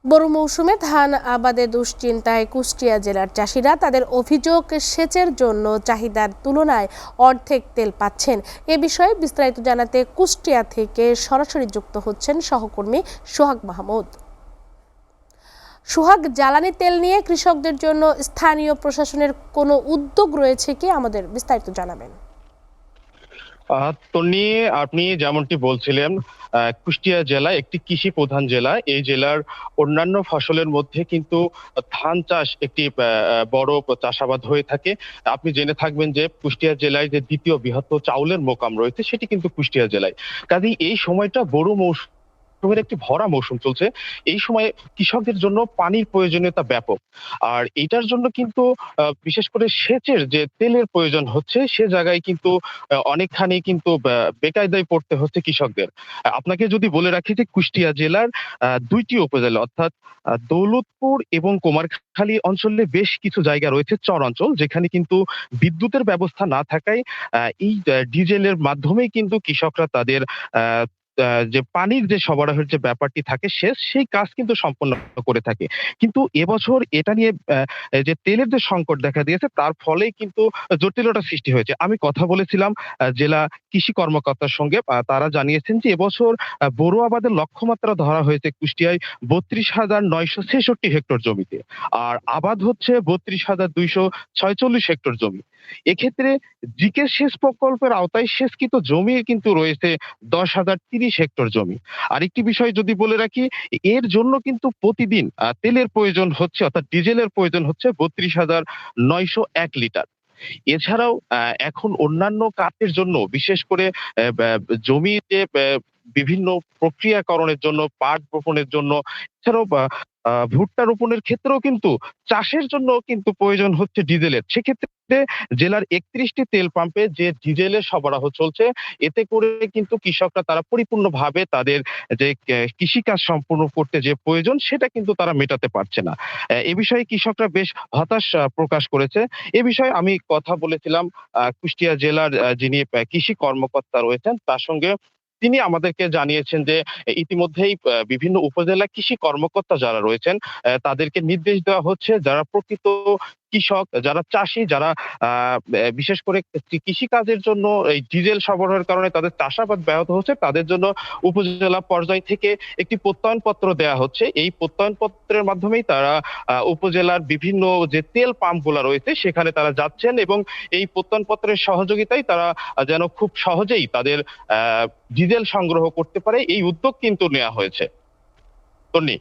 বড় মৌসুমে ধান আবাদে দুশ্চিন্তায় কুষ্টিয়া জেলার চাষিরা। তাদের অভিযোগ, সেচের জন্য চাহিদার তুলনায় অর্ধেক তেল পাচ্ছেন। এ বিষয়ে বিস্তারিত জানাতে কুষ্টিয়া থেকে সরাসরি যুক্ত হচ্ছেন সহকর্মী সোহাগ মাহমুদ। সোহাগ, জ্বালানি তেল নিয়ে কৃষকদের জন্য স্থানীয় প্রশাসনের কোনো উদ্যোগ রয়েছে কি? আমাদের বিস্তারিত জানাবেন। তন্নি, আপনি যেমনটি বলছিলেন, কুষ্টিয়া জেলা একটি কৃষি প্রধান জেলা। এই জেলার অন্যান্য ফসলের মধ্যে কিন্তু ধান চাষ একটি বড় চাষাবাদ হয়ে থাকে। আপনি জেনে থাকবেন যে কুষ্টিয়া জেলায় যে দ্বিতীয় বৃহত্তর চাউলের মোকাম রয়েছে সেটি কিন্তু কুষ্টিয়া জেলায়। কাজেই এই সময়টা বড় মৌসুমের একটি ভরা মৌসুম চলছে। এই সময়ে কৃষকদের জন্য পানির প্রয়োজনীয়তা ব্যাপক। আর এটার জন্য কিন্তু বিশেষ করে সেচের যে তেলের প্রয়োজন হচ্ছে সে জায়গায় কিন্তু অনেকখানি কিন্তু বেকায়দায় পড়তে হচ্ছে কৃষকদের। আপনাকে যদি বলে রাখি যে কুষ্টিয়া জেলার ২ টি উপজেলা, অর্থাৎ দৌলতপুর এবং কুমারখালী অঞ্চলে বেশ কিছু জায়গা রয়েছে চর অঞ্চল, যেখানে কিন্তু বিদ্যুতের ব্যবস্থা না থাকায় এই ডিজেলের মাধ্যমেই কিন্তু কৃষকরা তাদের আ আ যে পানির যে সরবরাহের যে ব্যাপারটি থাকে সেই কাজ কিন্তু সম্পন্ন করে থাকে। কিন্তু এবছর এটা নিয়ে যে তেলের যে সংকট দেখা দিয়েছে তার ফলেই কিন্তু জটিলতা সৃষ্টি হয়েছে। আমি কথা বলেছিলাম জেলা কৃষি কর্মকর্তার সঙ্গে। তারা জানিয়েছেন যে এবছর বোরো আবাদের লক্ষ্যমাত্রা ধরা হয়েছে কুষ্টিয়ায় ৩২,৯৬৬ হেক্টর জমিতে। আর আবাদ হচ্ছে ৩২,২৪৬ হেক্টর জমি। এক্ষেত্রে জিকে সেচ প্রকল্পের আওতায় সেচকৃত জমি কিন্তু রয়েছে ১০,০৩০ হেক্টর জমি। আরেকটি বিষয় যদি বলে রাখি, এর জন্য কিন্তু প্রতিদিন তেলের প্রয়োজন হচ্ছে, অর্থাৎ ডিজেলের প্রয়োজন হচ্ছে ৩২,৯০১ লিটার। এছাড়াও এখন অন্যান্য কাজের জন্য বিশেষ করে জমিতে বিভিন্ন প্রক্রিয়াকরণের জন্য, পাট বপনের জন্য, এছাড়াও ভুট্টা রোপণের ক্ষেত্রেও কিন্তু চাষের জন্য কিন্তু প্রয়োজন হচ্ছে ডিজেলের। সেক্ষেত্রে জেলার ৩১ টি তেল পাম্পে যে ডিজেলের সরবরাহ চলছে, এতে করে কিন্তু কৃষকরা তারা পরিপূর্ণভাবে তাদের যে কৃষিকাজ সম্পূর্ণ করতে যে প্রয়োজন সেটা কিন্তু তারা মেটাতে পারছে না। এ বিষয়ে কৃষকরা বেশ হতাশ প্রকাশ করেছে। এ বিষয়ে আমি কথা বলেছিলাম কুষ্টিয়া জেলার যিনি কৃষি কর্মকর্তা রয়েছেন তার সঙ্গে। তিনি আমাদেরকে জানিয়েছেন যে ইতিমধ্যেই বিভিন্ন উপজেলা কৃষি কর্মকর্তা যারা রয়েছেন তাদেরকে নির্দেশ দেওয়া হচ্ছে যারা প্রকৃত কৃষক, যারা চাষী, যারা বিশেষ করে কৃষিকাজের জন্য এই ডিজেল সরবরাহের কারণে তাদের চাষাবাদ ব্যাহত হচ্ছে, তাদের জন্য উপজেলা পর্যায় থেকে একটি প্রত্যয়নপত্র দেয়া হচ্ছে। এই প্রত্যয়নপত্রের মাধ্যমেই তারা উপজেলার বিভিন্ন যে তেল পাম্পগুলা রয়েছে সেখানে তারা যাচ্ছেন এবং এই প্রত্যয়নপত্রের সহযোগিতায় তারা যেন খুব সহজেই তাদের ডিজেল সংগ্রহ করতে পারে, এই উদ্যোগ কিন্তু নেওয়া হয়েছে। তন্নি।